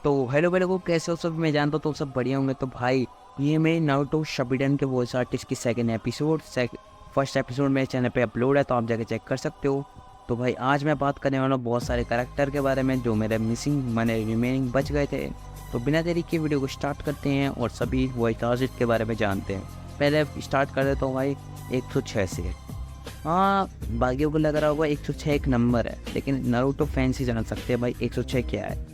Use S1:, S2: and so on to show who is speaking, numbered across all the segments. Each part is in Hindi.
S1: तो हेलो मेरे को कैसे हो सब, मैं जानता हूँ तो सब बढ़िया होंगे। तो भाई ये मेरे नारुतो शिपुडेन के वॉइस आर्टिस्ट की सेकंड एपिसोड फर्स्ट एपिसोड मेरे चैनल पे अपलोड है, तो आप जाके चेक कर सकते हो। तो भाई आज मैं बात करने वाला हूँ बहुत सारे कैरेक्टर के बारे में जो मेरे मिसिंग मैंने रिमेनिंग बच गए थे। तो बिना देरी के वीडियो को स्टार्ट करते हैं और सभी वॉइस आर्टिस्ट के बारे में जानते हैं। पहले स्टार्ट कर देता हूँ भाई 106 से। हाँ, बाकियों को लग रहा होगा 106 एक नंबर है, लेकिन नारुतो फैंस ही जान सकते हैं भाई 106 क्या है।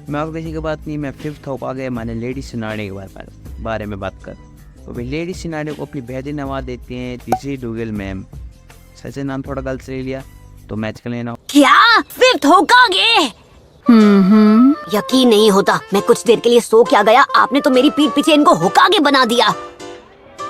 S1: मैं और किसी की बात नहीं, मैं फिफ्थ हो पा गया मैंने लेडी सिनारे के बारे में बात कर। तो भाई लेडी सिनारे को अपनी बेहतरीन आवाज़ देती हैं तीसरी डूगल मैम। सर से नाम थोड़ा गलत ले लिया तो मैच कर लेना।
S2: क्या फिफ्थ होकागे? यकीन नहीं होता, मैं कुछ देर के लिए सो क्या गया, आपने तो मेरी पीठ पीछे इनको होकागे बना दिया।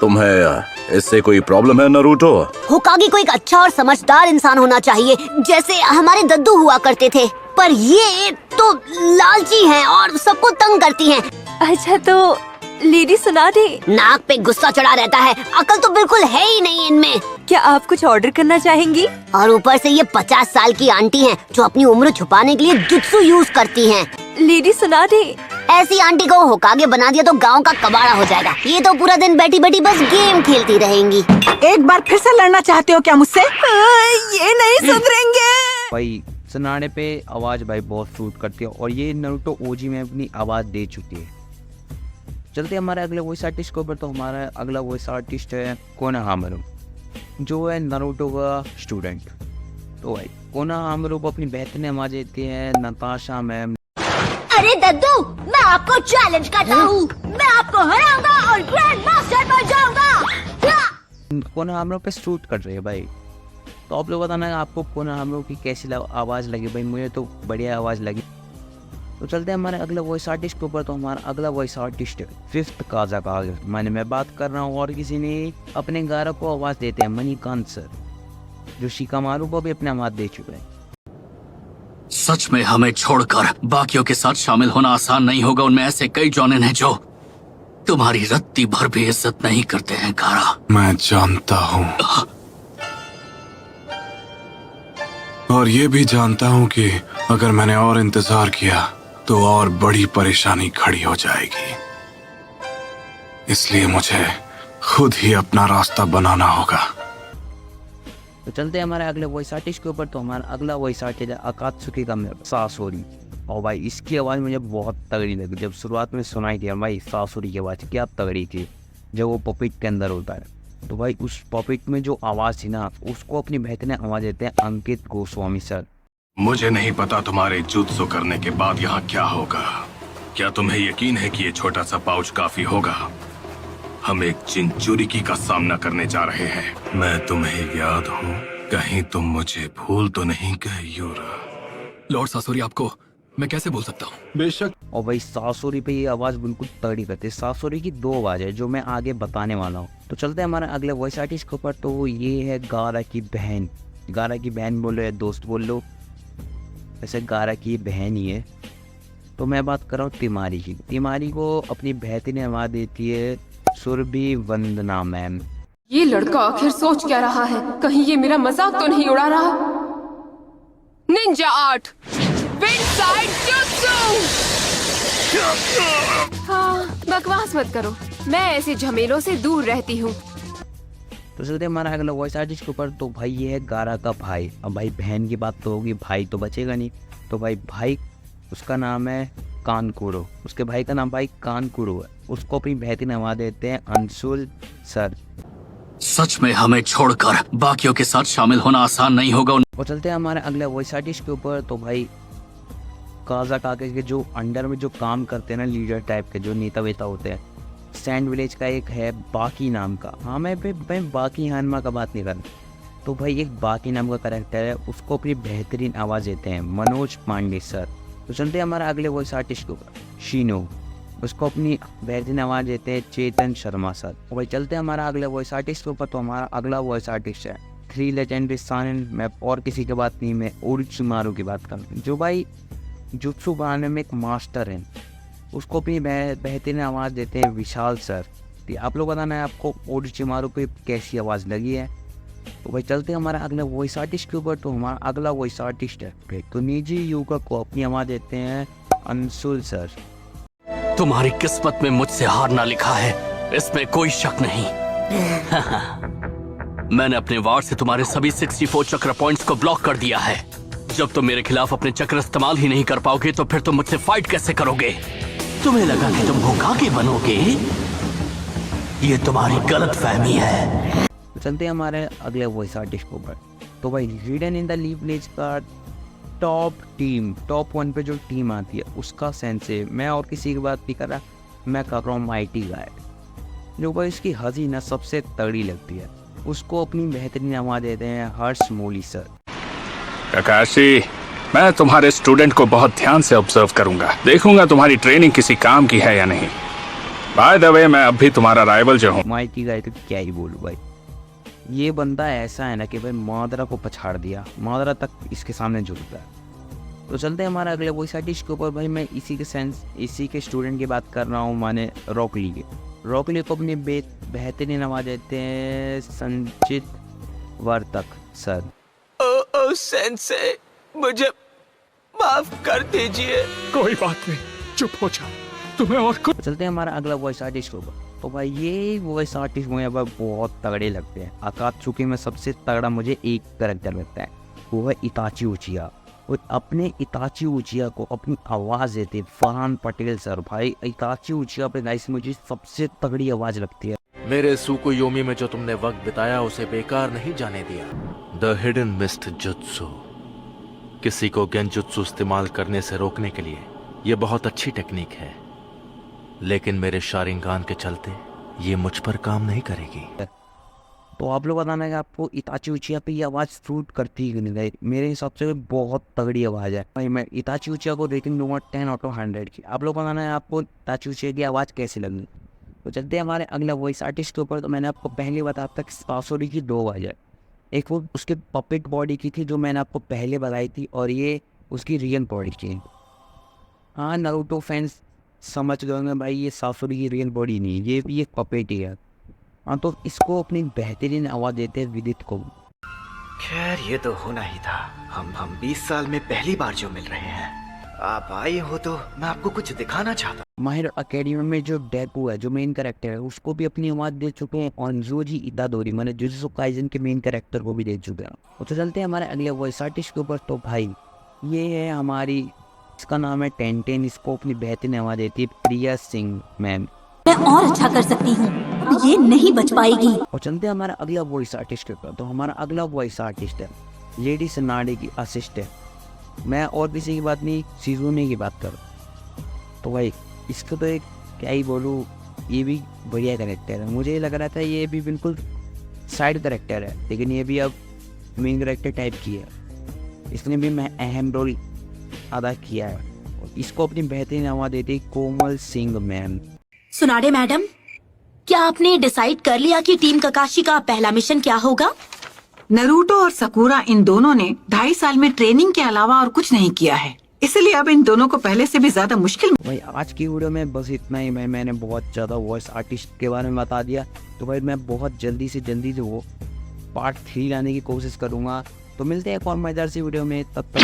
S3: तुम्हें इससे कोई प्रॉब्लम है नारुतो?
S2: होकागे को एक अच्छा और समझदार इंसान होना चाहिए, जैसे हमारे दद्दू हुआ करते थे, पर ये तो लालची हैं और सबको तंग करती हैं।
S4: अच्छा, तो लेडी सुनारे,
S2: नाक पे गुस्सा चढ़ा रहता है, अकल तो बिल्कुल है ही नहीं इनमें।
S4: क्या आप कुछ ऑर्डर करना चाहेंगी?
S2: और ऊपर से ये 50 साल की आंटी हैं जो अपनी उम्र छुपाने के लिए जुत्सु यूज करती हैं।
S4: लेडी सुनारे,
S2: ऐसी आंटी को होकागे बना दिया तो गांव का कबाड़ा हो जाएगा। ये तो पूरा दिन बैठी बैठी बस गेम खेलती रहेंगी।
S5: एक बार फिर से लड़ना चाहते हो क्या मुझसे?
S4: ये नहीं सुधरेंगे।
S1: भाई सिनारे पे आवाज़ भाई बहुत सूट करती है और ये नारुतो ओजी में अपनी आवाज़ दे चुकी है। चलते हमारे अगले वॉइस आर्टिस्ट के ऊपर। तो हमारा अगला वॉइस आर्टिस्ट है कोनोहामारू, जो है नारुतो का स्टूडेंट। तो भाई कोनोहामारू को अपनी बेहतरीन आवाज़ देती है नताशा मैम।
S2: अरे दद्दू, मैं आपको चैलेंज करता हूँ, मैं आपको हराऊंगा और ग्रैंड मास्टर बन जाऊंगा।
S1: कोनोहामारू पे शूट कर रही है भाई। तो आप लोग बताना आपको कोनोहामारू की कैसी आवाज़ लगी। भाई मुझे तो बढ़िया आवाज़ लगी। तो चलते हैं हमारे अगले वॉइस आर्टिस्ट के ऊपर। तो हमारा अगला वॉइस आर्टिस्ट है फिफ्थ काज़ाकागे, मैं बात कर रहा हूँ और किसी ने अपने गारा को आवाज़ देते हैं मणिकांत सर, जो शिकामारू को भी अपने आवाज़ दे चुके हैं।
S6: सच में हमें छोड़कर बाकियों के साथ शामिल होना आसान नहीं होगा। उनमें ऐसे कई जॉनन हैं जो तुम्हारी रत्ती भर भी इज्जत नहीं करते हैं गारा।
S7: मैं जानता हूँ और ये भी जानता हूँ कि अगर मैंने और इंतजार किया तो और बड़ी परेशानी खड़ी हो जाएगी, इसलिए मुझे खुद ही अपना रास्ता बनाना होगा।
S1: तो चलते हैं हमारे अगले वॉइस आर्टिस्ट के ऊपर। तो हमारा अगला वॉइस आर्टिस्ट है अकात्सुकी का सासोरी। और भाई इसकी आवाज़ मुझे बहुत तगड़ी लगी जब शुरुआत में सुनाई थी। भाई सासोरी की आवाज़ क्या तगड़ी थी जब वो पॉपिट के अंदर होता है। तो भाई उस पॉपिट में जो आवाज़ थी ना, उसको अपनी बेहतरीन आवाज़ देते हैं अंकित गोस्वामी सर।
S7: मुझे नहीं पता तुम्हारे जुत्सु करने के बाद यहाँ क्या होगा। क्या तुम्हें यकीन है कि ये छोटा सा पाउच काफी होगा? हम एक चिंचुरिकी का सामना करने जा रहे हैं। मैं तुम्हें याद हूँ, कहीं तुम मुझे भूल तो नहीं गए यूरा?
S6: लॉर्ड सासोरी, आपको मैं कैसे भूल सकता हूँ?
S7: बेशक।
S1: और भाई सासोरी पे ये आवाज़ बिल्कुल तगड़ी करती है। सासोरी की दो आवाज़ है जो मैं आगे बताने वाला हूँ। तो चलते हैं हमारे अगले वॉइस आर्टिस्ट के ऊपर। तो ये है गारा की बहन। गारा की बहन बोल लो या दोस्त बोल लो, वैसे गारा की बहन ही है। तो मैं बात कर रहा हूँ तिमारी की। तिमारी को अपनी बेहतरीन आवाज़ देती है सुरभि वंदना मैम।
S8: ये लड़का आखिर सोच क्या रहा है? कहीं ये मेरा मजाक तो नहीं उड़ा रहा? निंजा आर्ट विंडसाइड जुत्सु। हाँ, बकवास मत करो, मैं ऐसे झमेलों से दूर रहती हूँ।
S1: तो चलते हमारा अगला वॉइस आर्टिस्ट के ऊपर। तो भाई ये है गारा का भाई। अब भाई बहन की बात तो होगी, भाई तो बचेगा नहीं। तो भाई उसका नाम है कानकुरो। उसके भाई का नाम भाई कानकुरो है। उसको अपनी बेहतरीन आवाज़ देते हैं अंशुल सर।
S6: सच में हमें छोड़कर बाकियों के साथ शामिल होना आसान नहीं होगा।
S1: और चलते हैं हमारे अगले वॉइस आर्टिस्ट के ऊपर। तो भाई काज़ाकागे के जो अंडर में जो काम करते हैं ना, लीडर टाइप के जो नेता वेता होते हैं, सैंड विलेज का एक है बाकी नाम का। हाँ, मैं बाकी हानमा का बात नहीं कर रहा। तो भाई एक बाकी नाम का करेक्टर है, उसको अपनी बेहतरीन आवाज़ देते हैं मनोज पांडे सर। तो चलते हैं हमारा अगले वॉइस आर्टिस्ट के ऊपर। शीनो, उसको अपनी बेहतरीन आवाज़ देते हैं चेतन शर्मा सर। और भाई चलते हैं हमारा अगले वॉइस आर्टिस्ट के ऊपर। तो हमारा अगला वॉइस आर्टिस्ट है थ्री लेजेंडरी सानन। मैं और किसी की बात नहीं, मैं ओरिचिमारू की बात करूँ, जो भाई जुत्सु बनाने में एक मास्टर है। उसको अपनी बेहतरीन आवाज़ देते हैं विशाल सर। तो आप लोग बताना है आपको ओरिचिमारू की कैसी आवाज़ लगी है। तो भाई चलते हैं हमारा अगला वॉइस आर्टिस्ट के ऊपर। तो हमारा अगला वॉइस आर्टिस्ट है तो निजी युका को अपनी आवाज़ देते हैं अंशुल सर।
S6: तुम्हारी किस्मत में मुझसे हारना लिखा है, इसमें कोई शक नहीं। मैंने अपने वार से तुम्हारे सभी 64 चक्र पॉइंट्स को ब्लॉक कर दिया है। जब तुम मेरे खिलाफ अपने चक्र इस्तेमाल ही नहीं कर पाओगे तो फिर तुम मुझसे फाइट कैसे करोगे? तुम्हें लगा कि तुम होकागे बनोगे? ये तुम्हारी गलत फहमी है।
S1: चलते हैं हमारे अगले वॉइस आर्टिस्ट के ऊपर। तो भाई hidden in the leaf village का टॉप 1 पे जो टीम आती है उसका सेंस है। मैं और किसी की बात नहीं कर रहा, मैं कर रहा हूँ माइटी गाय। जो भाई इसकी हंसी ना सबसे तगड़ी लगती है, उसको अपनी बेहतरीन आवाज़ देते हैं हर्ष मोली सर।
S7: ककाशी, मैं तुम्हारे स्टूडेंट को बहुत ध्यान से ऑब्जर्व करूंगा, देखूंगा तुम्हारी ट्रेनिंग किसी काम की है या नहीं। बाय द वे, मैं अब भी तुम्हारा राइवल जो हूँ।
S1: माइटी गाय तो क्या ही बोलूँ भाई, ये बंदा ऐसा है ना कि भाई मादरा को पछाड़ दिया, मादरा तक इसके सामने झुकता है। तो चलते हैं हमारा अगले वॉइस आर्टिस्ट के ऊपर। भाई मैं इसी के स्टूडेंट की बात कर रहा हूँ, माने रॉकली के। रॉकली को अपनी बेहतरीन आवाज़ देते हैं संचित वर्तक सर।
S9: सेंसे, मुझे माफ कर दीजिए।
S7: कोई बात नहीं, चुप हो जा, तुम्हें और कुछ।
S1: चलते हैं हमारा अगला वॉइस आर्टिस्ट के ऊपर। तो भाई ये वॉइस आर्टिस्ट मुझे भाई बहुत तगड़े लगते हैं। अकात्सुकी में सबसे तगड़ा मुझे एक कैरेक्टर लगता है, वो है इताची उचिया। वो अपने इताची उचिया को अपनी आवाज़ देते फरहान पटेल सर। भाई इताची उचिया अपने गाइस मुझे सबसे तगड़ी आवाज़ लगती है।
S10: मेरे सुकुयोमी में जो तुमने वक्त बिताया उसे बेकार नहीं जाने दिया। द हिडन मिस्ट जुत्सु, किसी को गेंजुत्सु इस्तेमाल करने से रोकने के लिए यह बहुत अच्छी टेक्निक है, लेकिन मेरे शारिंगान के चलते ये मुझ पर काम नहीं करेगी।
S1: तो आप लोग बताना कि आपको इताची उचिया पे ये आवाज़ सूट करती है कि नहीं। मेरे हिसाब से बहुत तगड़ी आवाज़ है भाई। मैं इताची उचिया को रेटिंग दूंगा 10 आउट ऑफ 100 की। आप लोग बताना है आपको इताची उचिया की आवाज़ कैसी लगी। तो चलते हैं हमारे अगला वॉइस आर्टिस्ट के ऊपर। तो मैंने आपको पहले बताया था कि सासुरी की 2 आवाज़ है, एक वो उसके पपेट बॉडी की थी जो मैंने आपको पहले बताई थी, और ये उसकी रियल बॉडी की। हाँ नारुतो फैंस समझ गए होंगे भाई, ये सासुरी की रियल बॉडी नहीं, ये भी एक पपेट ही है। हाँ तो इसको अपनी बेहतरीन आवाज़ देते हैं विदित को।
S9: खैर ये तो होना ही था। हम 20 साल में पहली बार जो मिल रहे हैं। आप आए हो तो मैं आपको कुछ दिखाना चाहता हूँ।
S1: माहिर अकेडमी में जो डेकू है, जो मेन कैरेक्टर है, उसको भी अपनी आवाज़ दे चुके हैं, और जोजी इतादोरी मैंने जुजुत्सु काइसेन के मेन कैरेक्टर को भी दे चुके हैं। तो चलते हैं हमारे अगले वॉइस आर्टिस्ट के ऊपर। तो भाई ये है हमारी, इसका नाम है टेंटेन। इसको अपनी बेहतरीन आवाज़ देती है प्रिया सिंह मैम।
S2: मैं और अच्छा कर सकती हूँ, ये नहीं बच पाएगी।
S1: और चलते हैं हमारा अगला वॉइस आर्टिस्ट के ऊपर। तो हमारा अगला वॉइस आर्टिस्ट है लेडी सनाडे की असिस्टेंट। मैं और किसी की बात नहीं, सीजोने की बात कर। तो भाई इसको तो एक क्या ही बोलूँ, ये भी बढ़िया कैरेक्टर है। मुझे लग रहा था ये भी बिल्कुल साइड कैरेक्टर है, लेकिन ये भी अब मेन कैरेक्टर टाइप की है। इसने भी मैं अहम रोल अदा किया है। इसको अपनी बेहतरीन आवाज़ देती कोमल सिंह मैम।
S2: सुनाडे मैडम, क्या आपने डिसाइड कर लिया कि टीम ककाशी का पहला मिशन क्या होगा?
S5: नरूटो और सकुरा इन दोनों ने 2.5 साल में ट्रेनिंग के अलावा और कुछ नहीं किया है, इसलिए अब इन दोनों को पहले से भी ज्यादा मुश्किल।
S1: भाई आज की वीडियो में बस इतना ही। मैंने बहुत ज़्यादा वॉइस आर्टिस्ट के बारे में बता दिया। तो भाई मैं बहुत जल्दी से वो पार्ट 3 लाने की कोशिश करूँगा। तो मिलते हैं एक और मजेदार सी वीडियो में, तब तक